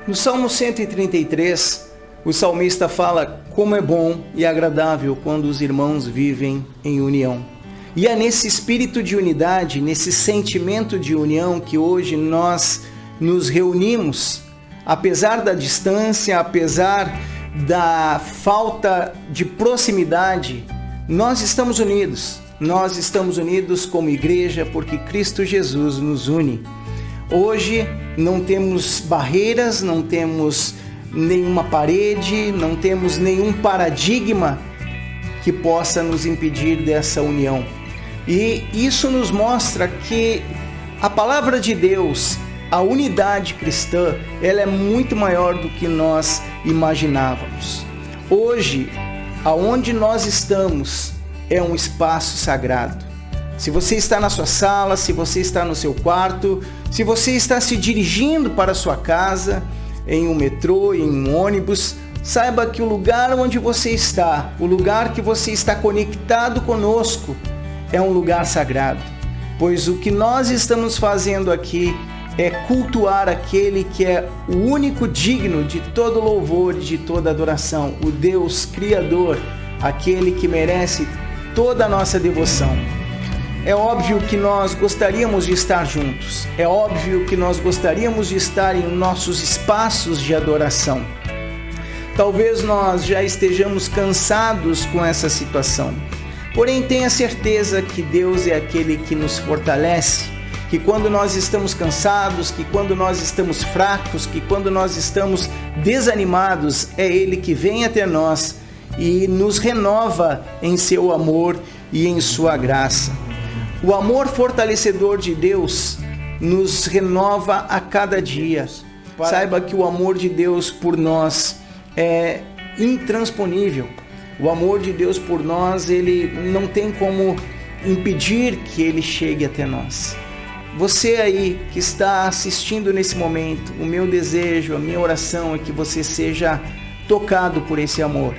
No Salmo 133, o salmista fala como é bom e agradável quando os irmãos vivem em união. E é nesse espírito de unidade, nesse sentimento de união que hoje nós nos reunimos, apesar da distância, apesar da falta de proximidade, nós estamos unidos. Nós estamos unidos como igreja porque Cristo Jesus nos une. Hoje não temos barreiras, não temos nenhuma parede, não temos nenhum paradigma que possa nos impedir dessa união. E isso nos mostra que a palavra de Deus, a unidade cristã, ela é muito maior do que nós imaginávamos. Hoje, aonde nós estamos é um espaço sagrado. Se você está na sua sala, se você está no seu quarto, se você está se dirigindo para a sua casa, em um metrô, em um ônibus, saiba que o lugar onde você está, o lugar que você está conectado conosco, é um lugar sagrado. Pois o que nós estamos fazendo aqui é cultuar aquele que é o único digno de todo louvor e de toda adoração, o Deus Criador, aquele que merece toda a nossa devoção. É óbvio que nós gostaríamos de estar juntos. É óbvio que nós gostaríamos de estar em nossos espaços de adoração. Talvez nós já estejamos cansados com essa situação. Porém, tenha certeza que Deus é aquele que nos fortalece, que quando nós estamos cansados, que quando nós estamos fracos, que quando nós estamos desanimados, é Ele que vem até nós e nos renova em seu amor e em sua graça. O amor fortalecedor de Deus nos renova a cada dia. Saiba que o amor de Deus por nós é intransponível. O amor de Deus por nós, ele não tem como impedir que ele chegue até nós. Você aí que está assistindo nesse momento, o meu desejo, a minha oração é que você seja tocado por esse amor.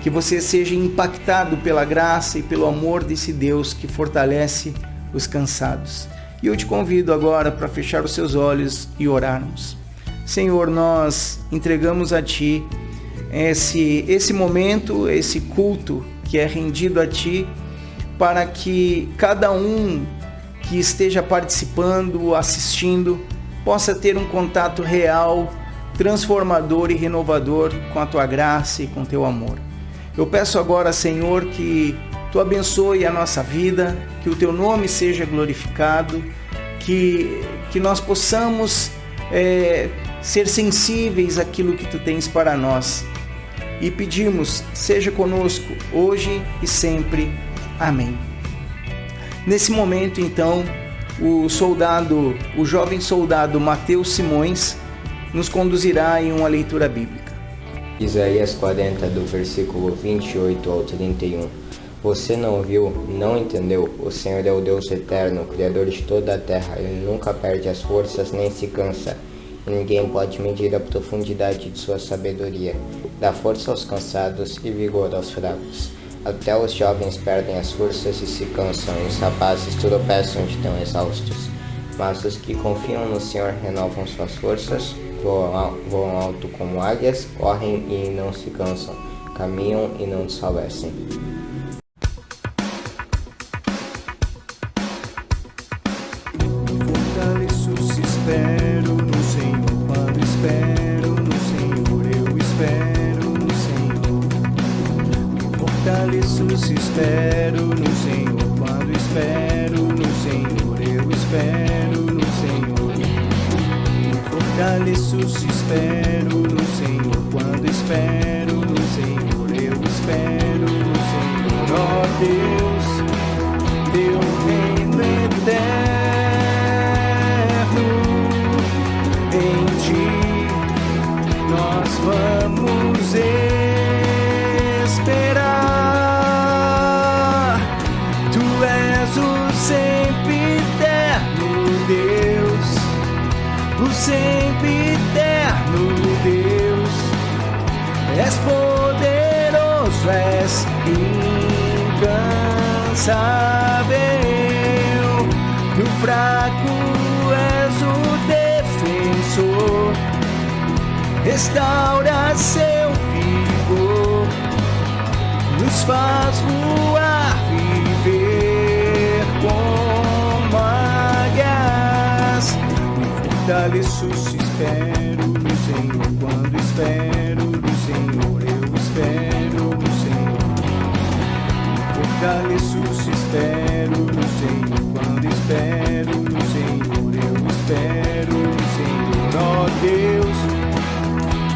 Que você seja impactado pela graça e pelo amor desse Deus que fortalece os cansados. E eu te convido agora para fechar os seus olhos e orarmos. Senhor, nós entregamos a Ti esse momento, esse culto que é rendido a Ti, para que cada um que esteja participando, assistindo, possa ter um contato real, transformador e renovador com a Tua graça e com Teu amor. Eu peço agora, Senhor, que Tu abençoe a nossa vida, que o Teu nome seja glorificado, que nós possamos ser sensíveis àquilo que Tu tens para nós. E pedimos, seja conosco hoje e sempre. Amém. Nesse momento, então, o jovem soldado Mateus Simões nos conduzirá em uma leitura bíblica. Isaías 40, do versículo 28 ao 31. Você não viu, não entendeu? O Senhor é o Deus eterno, Criador de toda a terra. Ele nunca perde as forças nem se cansa. E ninguém pode medir a profundidade de sua sabedoria. Dá força aos cansados e vigor aos fracos. Até os jovens perdem as forças e se cansam, e os rapazes tropeçam de tão exaustos. Mas os que confiam no Senhor renovam suas forças, voam alto como águias, correm e não se cansam, caminham e não desfalecem. Fortaleço, se espero no Senhor, quando espero no Senhor, eu espero no Senhor. Fortaleço, se espero no Senhor, quando espero no Senhor, eu espero no Senhor. Fortaleço, se espero no Senhor, quando espero no Senhor, eu espero no Senhor. Ó Deus, Teu reino eterno, em Ti nós vamos esperar. Tu és o sempre eterno Deus, o sempre eterno Deus. És poderoso, és incansável. No fraco és o defensor, restaura seu vigor, nos faz voar, viver como águias. Me fortaleço se espero no Senhor, quando espero no Senhor, eu espero no Senhor. Me fortaleço se espero no Senhor, quando espero no Senhor, eu espero no Senhor. Ó Deus,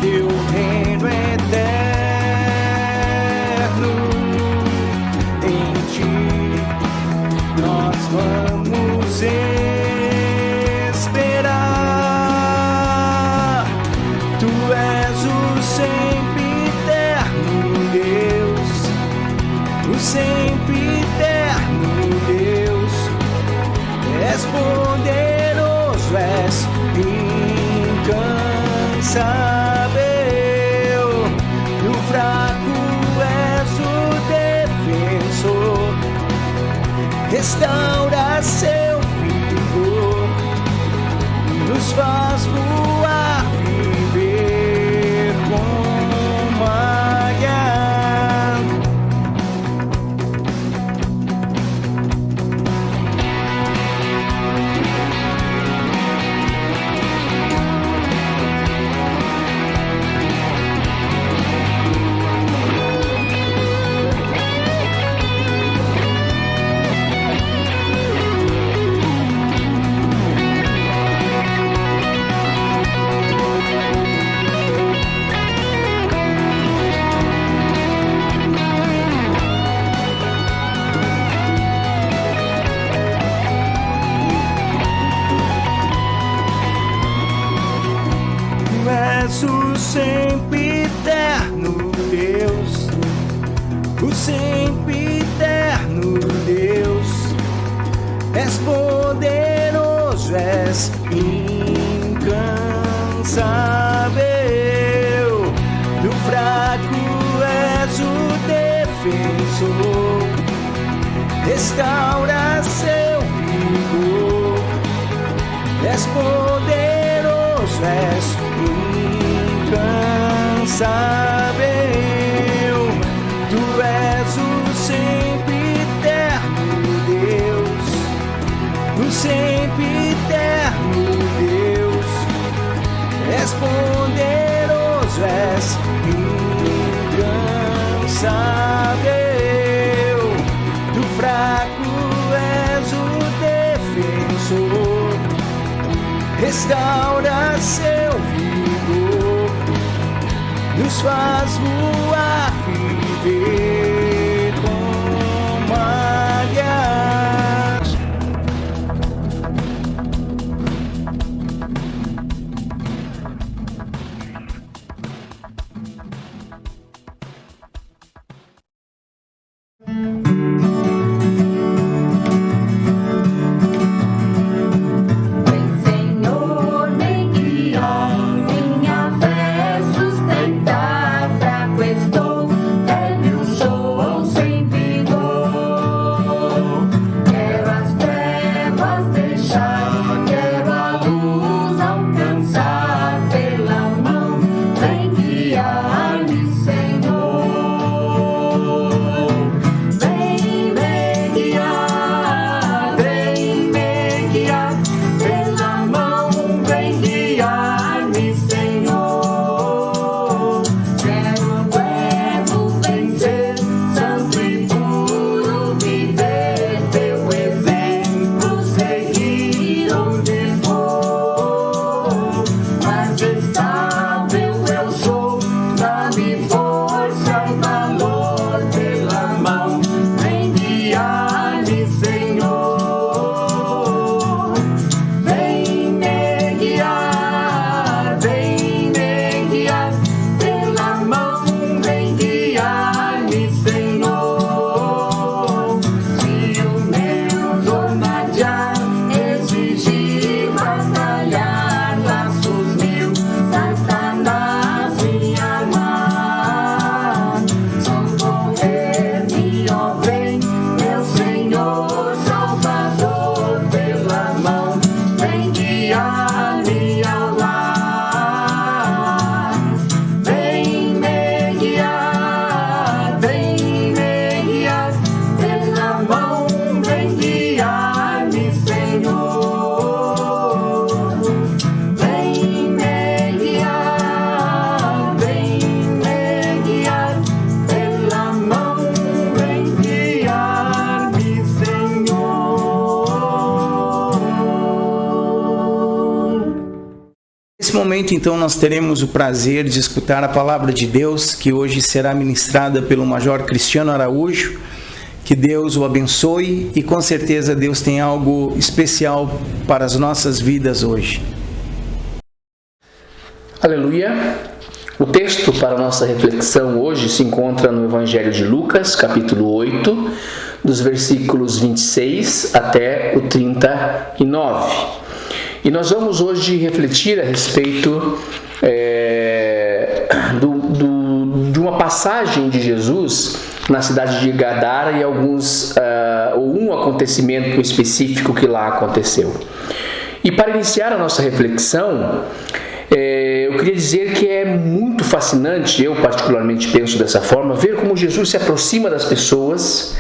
teu reino eterno, em ti nós vamos esperar. Tu és o sempre eterno Deus, o sempre eterno Deus. És poderoso, és incansável. No fraco és o defensor, restaura seu vigor, nos faz voar, viver como águia. Tu és o sempre eterno Deus, o sempre eterno Deus. És poderoso, és incansável. Do fraco és o defensor, restaura seu vigor. És poderoso, és incansável. Tu és o sempre eterno Deus, o sempre eterno Deus. És poderoso, és incansável. Do fraco és o defensor, restaura seu vigor, nos faz voar, viver como águias. Vem, Senhor, vem guiar, minha fé sustentar. Fraco estou, débil sou. momento, então, nós teremos o prazer de escutar a palavra de Deus, que hoje será ministrada pelo Major Cristiano Araújo. Que Deus o abençoe e com certeza Deus tem algo especial para as nossas vidas hoje. Aleluia! O texto para a nossa reflexão hoje se encontra no Evangelho de Lucas, capítulo 8, dos versículos 26 até o 39. E nós vamos hoje refletir a respeito de uma passagem de Jesus na cidade de Gadara e um acontecimento específico que lá aconteceu. E para iniciar a nossa reflexão, eu queria dizer que é muito fascinante, eu particularmente penso dessa forma, ver como Jesus se aproxima das pessoas,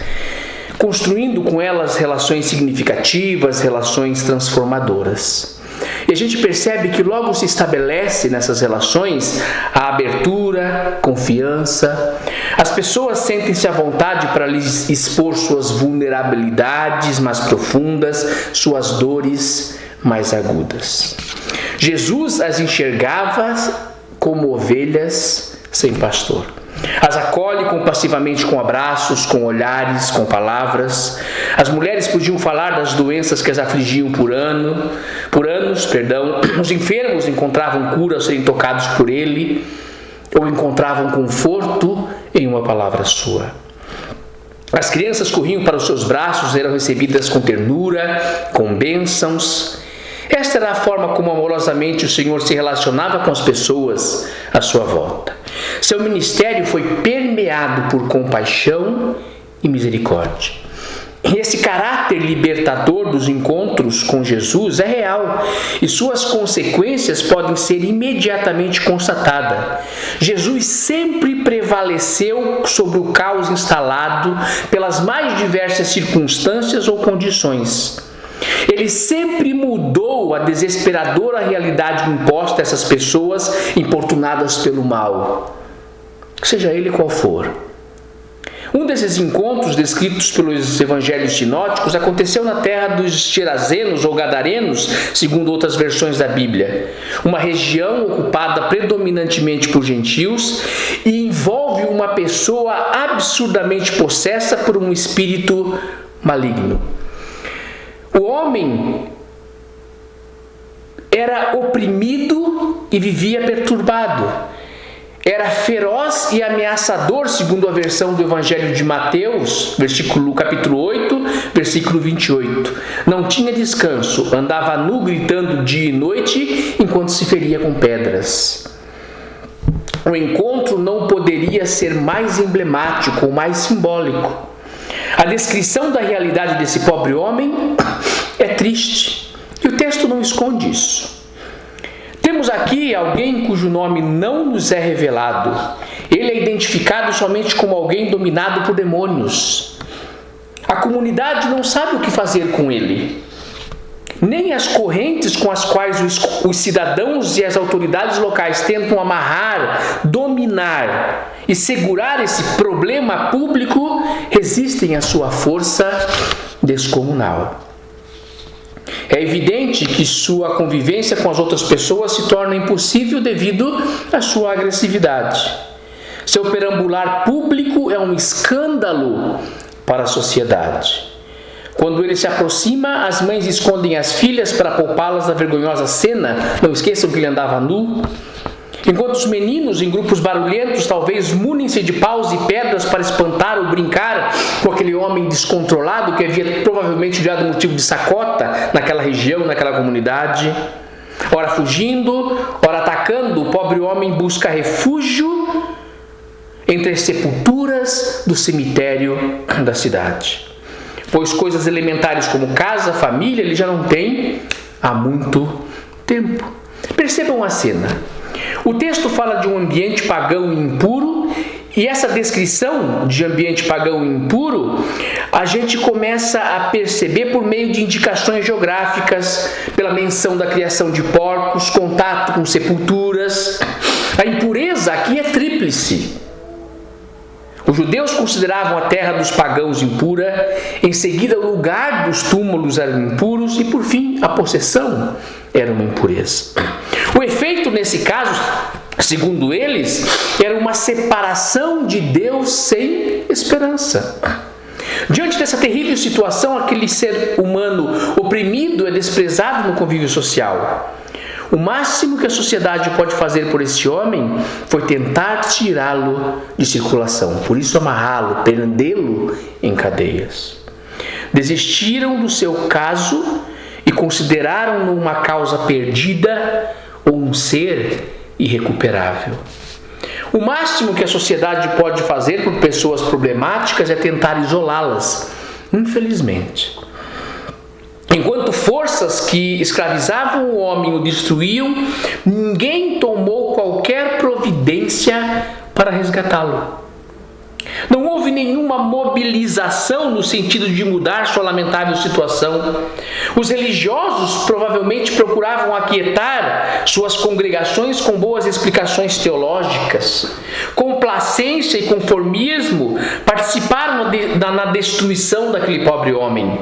construindo com elas relações significativas, relações transformadoras. E a gente percebe que logo se estabelece nessas relações a abertura, confiança. As pessoas sentem-se à vontade para lhes expor suas vulnerabilidades mais profundas, suas dores mais agudas. Jesus as enxergava como ovelhas sem pastor. As acolhe compassivamente com abraços, com olhares, com palavras. As mulheres podiam falar das doenças que as afligiam por anos. Os enfermos encontravam cura ao serem tocados por ele, ou encontravam conforto em uma palavra sua. As crianças corriam para os seus braços, eram recebidas com ternura, com bênçãos. Esta era a forma como amorosamente o Senhor se relacionava com as pessoas à sua volta. Seu ministério foi permeado por compaixão e misericórdia. E esse caráter libertador dos encontros com Jesus é real e suas consequências podem ser imediatamente constatadas. Jesus sempre prevaleceu sobre o caos instalado pelas mais diversas circunstâncias ou condições. Ele sempre mudou a desesperadora realidade imposta a essas pessoas importunadas pelo mal, seja ele qual for. Um desses encontros descritos pelos evangelhos sinóticos aconteceu na terra dos Gerazenos ou Gadarenos, segundo outras versões da Bíblia, uma região ocupada predominantemente por gentios e envolve uma pessoa absurdamente possessa por um espírito maligno. O homem era oprimido e vivia perturbado. Era feroz e ameaçador, segundo a versão do Evangelho de Mateus, capítulo 8, versículo 28. Não tinha descanso, andava nu gritando dia e noite, enquanto se feria com pedras. O encontro não poderia ser mais emblemático ou mais simbólico. A descrição da realidade desse pobre homem é triste, e o texto não esconde isso. Temos aqui alguém cujo nome não nos é revelado. Ele é identificado somente como alguém dominado por demônios. A comunidade não sabe o que fazer com ele. Nem as correntes com as quais os cidadãos e as autoridades locais tentam amarrar, dominar e segurar esse problema público resistem à sua força descomunal. É evidente que sua convivência com as outras pessoas se torna impossível devido à sua agressividade. Seu perambular público é um escândalo para a sociedade. Quando ele se aproxima, as mães escondem as filhas para poupá-las da vergonhosa cena. Não esqueçam que ele andava nu. Enquanto os meninos, em grupos barulhentos, talvez munem-se de paus e pedras para espantar ou brincar com aquele homem descontrolado que havia provavelmente virado motivo de chacota naquela região, naquela comunidade. Ora fugindo, ora atacando, o pobre homem busca refúgio entre as sepulturas do cemitério da cidade. Pois coisas elementares como casa, família, ele já não tem há muito tempo. Percebam a cena. O texto fala de um ambiente pagão e impuro, e essa descrição de ambiente pagão e impuro a gente começa a perceber por meio de indicações geográficas, pela menção da criação de porcos, contato com sepulturas. A impureza aqui é tríplice. Os judeus consideravam a terra dos pagãos impura, em seguida o lugar dos túmulos eram impuros e por fim a possessão era uma impureza. O efeito nesse caso, segundo eles, era uma separação de Deus sem esperança. Diante dessa terrível situação, aquele ser humano oprimido é desprezado no convívio social. O máximo que a sociedade pode fazer por esse homem foi tentar tirá-lo de circulação, por isso amarrá-lo, prendê-lo em cadeias. Desistiram do seu caso e consideraram-no uma causa perdida ou um ser irrecuperável. O máximo que a sociedade pode fazer por pessoas problemáticas é tentar isolá-las, infelizmente. Enquanto forças que escravizavam o homem o destruíam, ninguém tomou qualquer providência para resgatá-lo. Não houve nenhuma mobilização no sentido de mudar sua lamentável situação. Os religiosos provavelmente procuravam aquietar suas congregações com boas explicações teológicas. Complacência e conformismo participaram na destruição daquele pobre homem,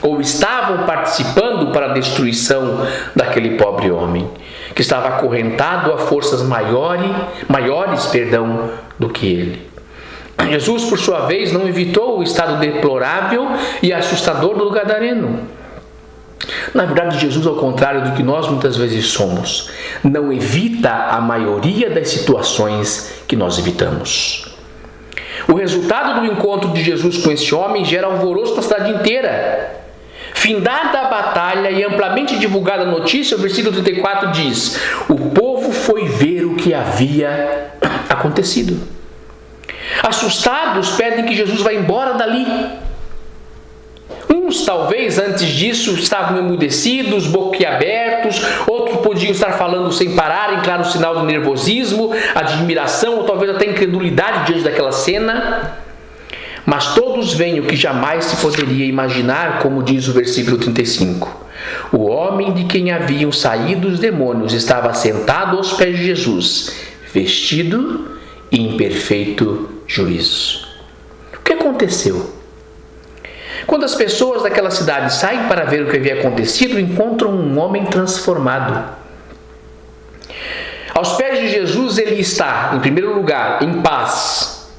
ou estavam participando para a destruição daquele pobre homem, que estava acorrentado a forças maiores do que ele. Jesus, por sua vez, não evitou o estado deplorável e assustador do gadareno. Na verdade, Jesus, ao contrário do que nós muitas vezes somos, não evita a maioria das situações que nós evitamos. O resultado do encontro de Jesus com esse homem gera alvoroço na cidade inteira. Findada a batalha e amplamente divulgada a notícia, o versículo 34 diz: o povo foi ver o que havia acontecido. Assustados, pedem que Jesus vá embora dali. Uns, talvez, antes disso, estavam emudecidos, boquiabertos, outros podiam estar falando sem parar, em claro sinal de nervosismo, admiração ou talvez até incredulidade diante daquela cena. Mas todos veem o que jamais se poderia imaginar, como diz o versículo 35. O homem de quem haviam saído os demônios estava sentado aos pés de Jesus, vestido e em perfeito juízo. O que aconteceu? Quando as pessoas daquela cidade saem para ver o que havia acontecido, encontram um homem transformado. Aos pés de Jesus ele está, em primeiro lugar, em paz.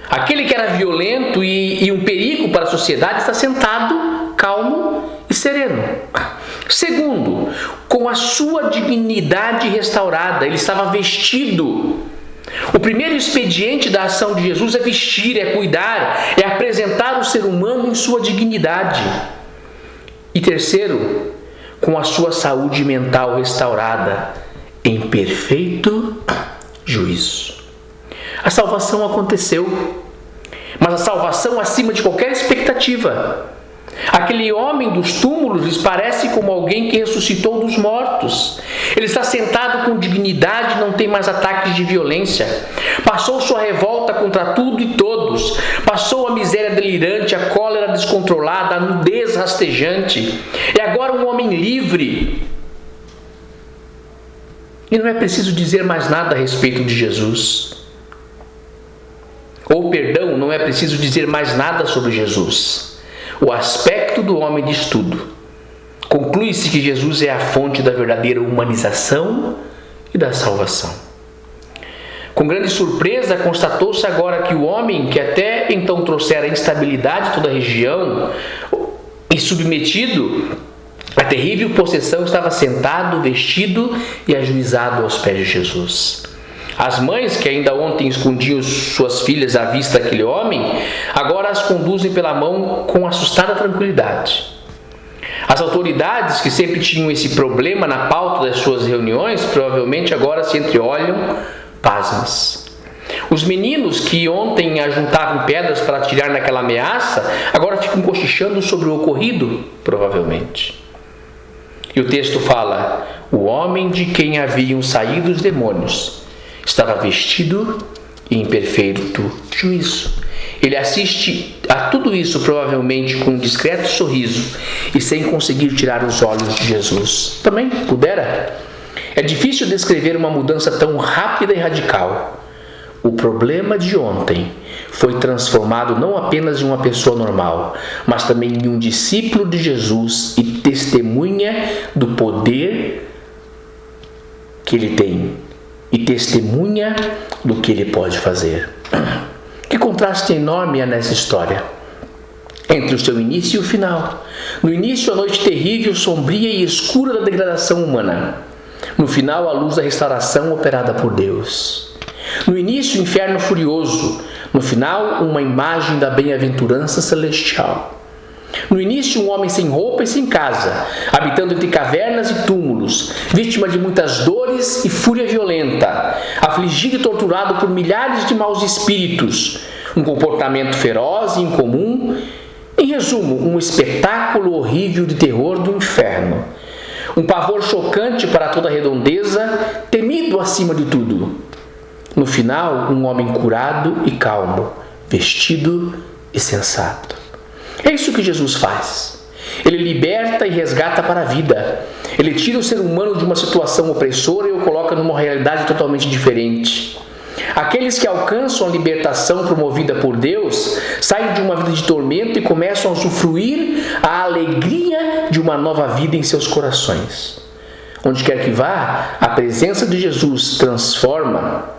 Aquele que era violento e um perigo para a sociedade está sentado, calmo e sereno. Segundo, com a sua dignidade restaurada, ele estava vestido. O primeiro expediente da ação de Jesus é vestir, é cuidar, é apresentar o ser humano em sua dignidade. E terceiro, com a sua saúde mental restaurada, em perfeito juízo. A salvação aconteceu, mas a salvação acima de qualquer expectativa. Aquele homem dos túmulos lhes parece como alguém que ressuscitou dos mortos. Ele está sentado com dignidade, não tem mais ataques de violência. Passou sua revolta contra tudo e todos. Passou a miséria delirante, a cólera descontrolada, a nudez rastejante. É agora um homem livre. E não é preciso dizer mais nada a respeito de Jesus. Ou, perdão, não é preciso dizer mais nada sobre Jesus. O aspecto do homem diz tudo. Conclui-se que Jesus é a fonte da verdadeira humanização e da salvação. Com grande surpresa, constatou-se agora que o homem, que até então trouxera instabilidade a toda a região e submetido à terrível possessão, estava sentado, vestido e ajuizado aos pés de Jesus. As mães, que ainda ontem escondiam suas filhas à vista daquele homem, agora as conduzem pela mão com assustada tranquilidade. As autoridades, que sempre tinham esse problema na pauta das suas reuniões, provavelmente agora se entreolham pasmas. Os meninos, que ontem ajuntavam pedras para atirar naquela ameaça, agora ficam cochichando sobre o ocorrido, provavelmente. E o texto fala: o homem de quem haviam saído os demônios estava vestido e em perfeito juízo. Ele assiste a tudo isso provavelmente com um discreto sorriso e sem conseguir tirar os olhos de Jesus. Também pudera. É difícil descrever uma mudança tão rápida e radical. O problema de ontem foi transformado não apenas em uma pessoa normal, mas também em um discípulo de Jesus e testemunha do poder que ele tem e testemunha do que ele pode fazer. Que contraste enorme há nessa história entre o seu início e o final. No início, a noite terrível, sombria e escura da degradação humana. No final, a luz da restauração operada por Deus. No início, o inferno furioso. No final, uma imagem da bem-aventurança celestial. No início, um homem sem roupa e sem casa, habitando entre cavernas e túmulos, vítima de muitas dores e fúria violenta, afligido e torturado por milhares de maus espíritos, um comportamento feroz e incomum. Em resumo, um espetáculo horrível de terror do inferno. Um pavor chocante para toda a redondeza, temido acima de tudo. No final, um homem curado e calmo, vestido e sensato. É isso que Jesus faz. Ele liberta e resgata para a vida. Ele tira o ser humano de uma situação opressora e o coloca numa realidade totalmente diferente. Aqueles que alcançam a libertação promovida por Deus saem de uma vida de tormento e começam a usufruir a alegria de uma nova vida em seus corações. Onde quer que vá, a presença de Jesus transforma.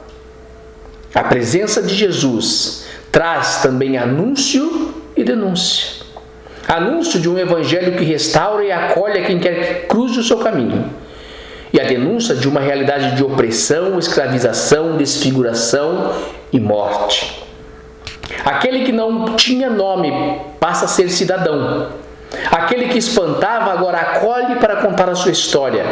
A presença de Jesus traz também anúncio e denúncia. Anúncio de um evangelho que restaura e acolhe a quem quer que cruze o seu caminho. E a denúncia de uma realidade de opressão, escravização, desfiguração e morte. Aquele que não tinha nome passa a ser cidadão. Aquele que espantava agora acolhe para contar a sua história.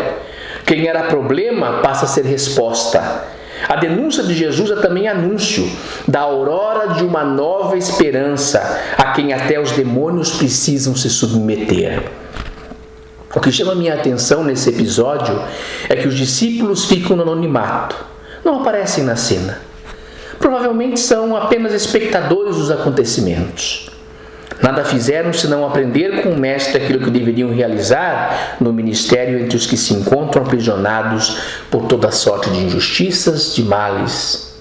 Quem era problema passa a ser resposta. A denúncia de Jesus é também anúncio da aurora de uma nova esperança a quem até os demônios precisam se submeter. O que chama a minha atenção nesse episódio é que os discípulos ficam no anonimato, não aparecem na cena. Provavelmente são apenas espectadores dos acontecimentos. Nada fizeram senão aprender com o mestre aquilo que deveriam realizar no ministério entre os que se encontram aprisionados por toda sorte de injustiças, de males.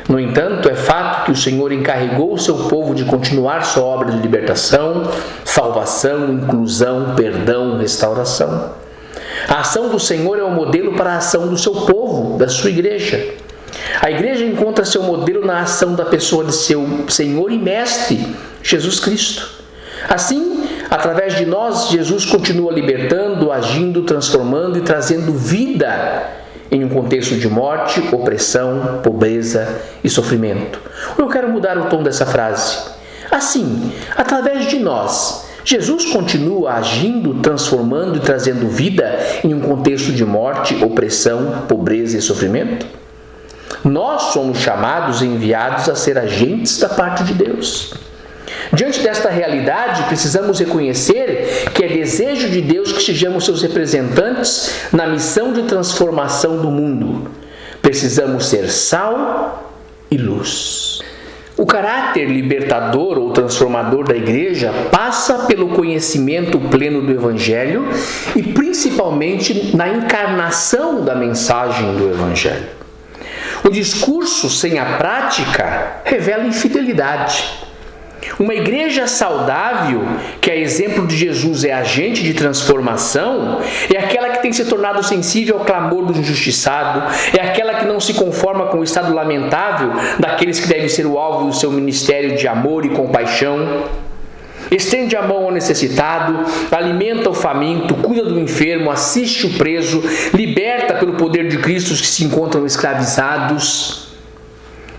No entanto, é fato que o Senhor encarregou o seu povo de continuar sua obra de libertação, salvação, inclusão, perdão, restauração. A ação do Senhor é o modelo para a ação do seu povo, da sua igreja. A igreja encontra seu modelo na ação da pessoa de seu Senhor e Mestre, Jesus Cristo. Assim, através de nós, Jesus continua libertando, agindo, transformando e trazendo vida em um contexto de morte, opressão, pobreza e sofrimento. Eu quero mudar o tom dessa frase. Assim, através de nós, Jesus continua agindo, transformando e trazendo vida em um contexto de morte, opressão, pobreza e sofrimento? Nós somos chamados e enviados a ser agentes da parte de Deus. Diante desta realidade, precisamos reconhecer que é desejo de Deus que sejamos seus representantes na missão de transformação do mundo. Precisamos ser sal e luz. O caráter libertador ou transformador da igreja passa pelo conhecimento pleno do Evangelho e principalmente na encarnação da mensagem do Evangelho. O discurso sem a prática revela infidelidade. Uma igreja saudável, que a exemplo de Jesus é agente de transformação, é aquela que tem se tornado sensível ao clamor do injustiçado, é aquela que não se conforma com o estado lamentável daqueles que devem ser o alvo do seu ministério de amor e compaixão. Estende a mão ao necessitado, alimenta o faminto, cuida do enfermo, assiste o preso, liberta pelo poder de Cristo os que se encontram escravizados,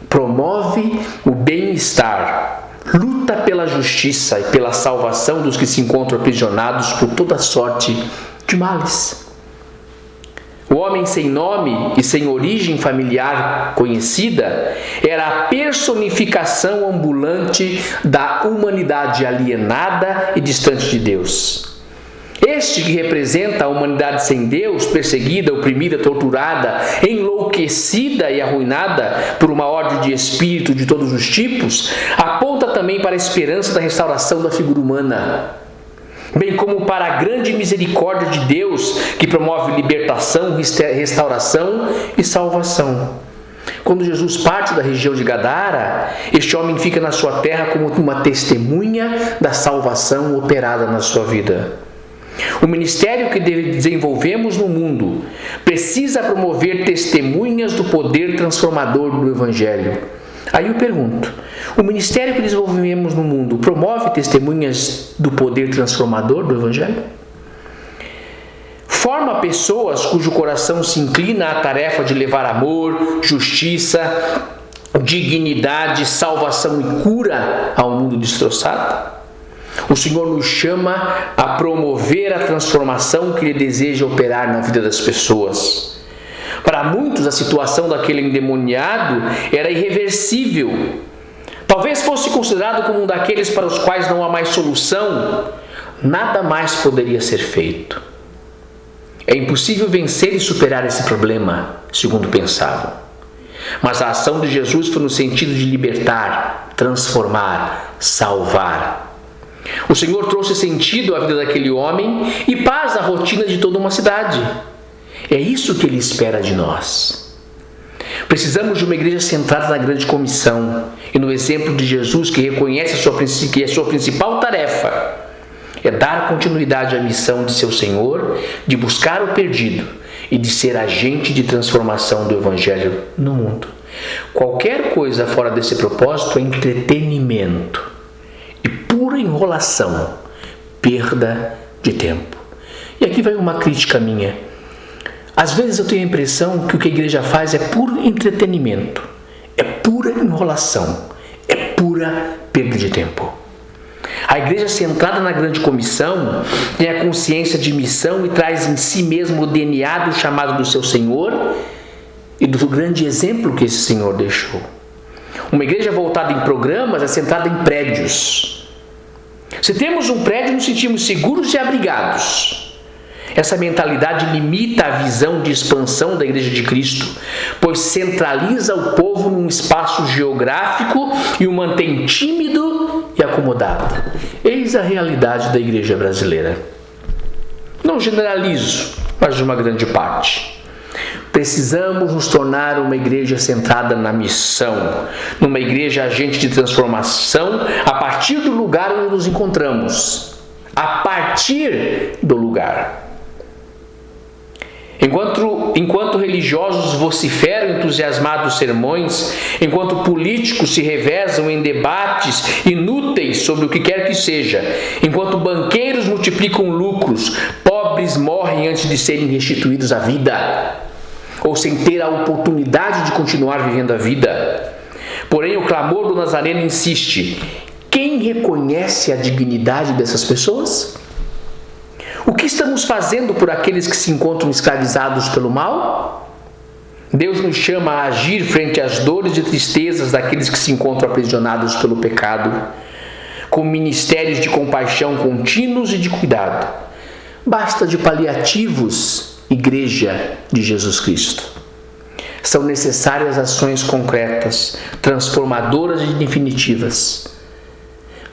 promove o bem-estar, luta pela justiça e pela salvação dos que se encontram aprisionados por toda sorte de males. O homem sem nome e sem origem familiar conhecida era a personificação ambulante da humanidade alienada e distante de Deus. Este que representa a humanidade sem Deus, perseguida, oprimida, torturada, enlouquecida e arruinada por uma ordem de espírito de todos os tipos, aponta também para a esperança da restauração da figura humana, bem como para a grande misericórdia de Deus que promove libertação, restauração e salvação. Quando Jesus parte da região de Gadara, este homem fica na sua terra como uma testemunha da salvação operada na sua vida. O ministério que desenvolvemos no mundo precisa promover testemunhas do poder transformador do Evangelho. Aí eu pergunto, o ministério que desenvolvemos no mundo promove testemunhas do poder transformador do Evangelho? Forma pessoas cujo coração se inclina à tarefa de levar amor, justiça, dignidade, salvação e cura ao mundo destroçado? O Senhor nos chama a promover a transformação que Ele deseja operar na vida das pessoas. Para muitos, a situação daquele endemoniado era irreversível. Talvez fosse considerado como um daqueles para os quais não há mais solução. Nada mais poderia ser feito. É impossível vencer e superar esse problema, segundo pensavam. Mas a ação de Jesus foi no sentido de libertar, transformar, salvar. O Senhor trouxe sentido à vida daquele homem e paz à rotina de toda uma cidade. É isso que Ele espera de nós. Precisamos de uma igreja centrada na grande comissão e no exemplo de Jesus, que reconhece que a sua principal tarefa é dar continuidade à missão de seu Senhor, de buscar o perdido e de ser agente de transformação do Evangelho no mundo. Qualquer coisa fora desse propósito é entretenimento e pura enrolação, perda de tempo. E aqui vai uma crítica minha. Às vezes eu tenho a impressão que o que a igreja faz é puro entretenimento, é pura enrolação, é pura perda de tempo. A igreja centrada na grande comissão tem a consciência de missão e traz em si mesmo o DNA do chamado do seu Senhor e do grande exemplo que esse Senhor deixou. Uma igreja voltada em programas é centrada em prédios. Se temos um prédio, nos sentimos seguros e abrigados. Essa mentalidade limita a visão de expansão da Igreja de Cristo, pois centraliza o povo num espaço geográfico e o mantém tímido e acomodado. Eis a realidade da igreja brasileira. Não generalizo, mas de uma grande parte. Precisamos nos tornar uma igreja centrada na missão, numa igreja agente de transformação a partir do lugar onde nos encontramos. A partir do lugar. Enquanto religiosos vociferam entusiasmados sermões, enquanto políticos se revezam em debates inúteis sobre o que quer que seja, enquanto banqueiros multiplicam lucros, pobres morrem antes de serem restituídos à vida, ou sem ter a oportunidade de continuar vivendo a vida. Porém, o clamor do Nazareno insiste: quem reconhece a dignidade dessas pessoas? O que estamos fazendo por aqueles que se encontram escravizados pelo mal? Deus nos chama a agir frente às dores e tristezas daqueles que se encontram aprisionados pelo pecado, com ministérios de compaixão contínuos e de cuidado. Basta de paliativos, Igreja de Jesus Cristo. São necessárias ações concretas, transformadoras e definitivas.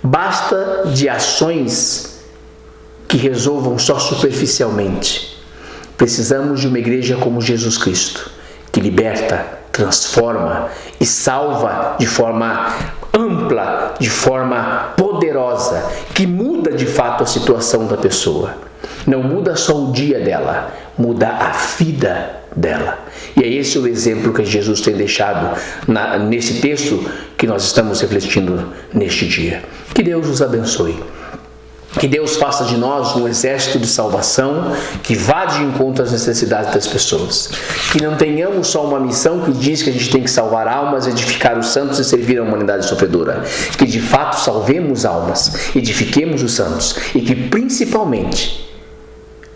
Basta de ações que resolvam só superficialmente. Precisamos de uma igreja como Jesus Cristo, que liberta, transforma e salva de forma ampla, de forma poderosa, que muda de fato a situação da pessoa. Não muda só o dia dela, muda a vida dela. E é esse o exemplo que Jesus tem deixado nesse texto que nós estamos refletindo neste dia. Que Deus nos abençoe. Que Deus faça de nós um exército de salvação que vá de encontro às necessidades das pessoas. Que não tenhamos só uma missão que diz que a gente tem que salvar almas, edificar os santos e servir a humanidade sofredora. Que de fato salvemos almas, edifiquemos os santos e que principalmente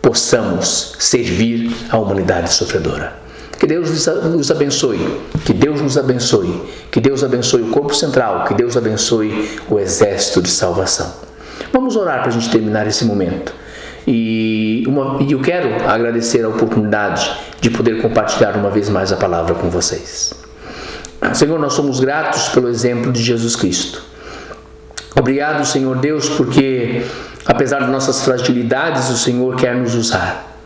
possamos servir a humanidade sofredora. Que Deus nos abençoe, que Deus nos abençoe, que Deus abençoe o corpo central, que Deus abençoe o exército de salvação. Vamos orar para a gente terminar esse momento. E eu quero agradecer a oportunidade de poder compartilhar uma vez mais a palavra com vocês. Senhor, nós somos gratos pelo exemplo de Jesus Cristo. Obrigado, Senhor Deus, porque apesar de nossas fragilidades, o Senhor quer nos usar.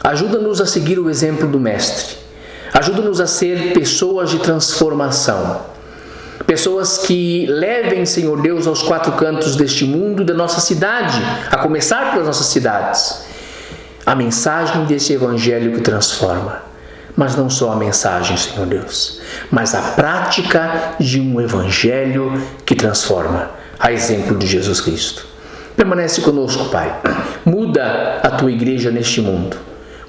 Ajuda-nos a seguir o exemplo do Mestre. Ajuda-nos a ser pessoas de transformação. Pessoas que levem, Senhor Deus, aos quatro cantos deste mundo, da nossa cidade, a começar pelas nossas cidades, a mensagem desse Evangelho que transforma. Mas não só a mensagem, Senhor Deus, mas a prática de um Evangelho que transforma, a exemplo de Jesus Cristo. Permanece conosco, Pai. Muda a Tua igreja neste mundo.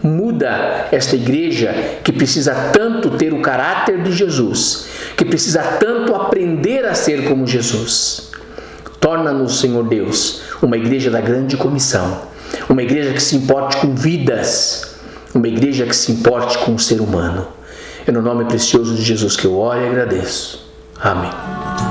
Muda esta igreja que precisa tanto ter o caráter de Jesus, que precisa tanto aprender a ser como Jesus. Torna-nos, Senhor Deus, uma igreja da grande comissão, uma igreja que se importe com vidas, uma igreja que se importe com o ser humano. É no nome precioso de Jesus que eu oro e agradeço. Amém.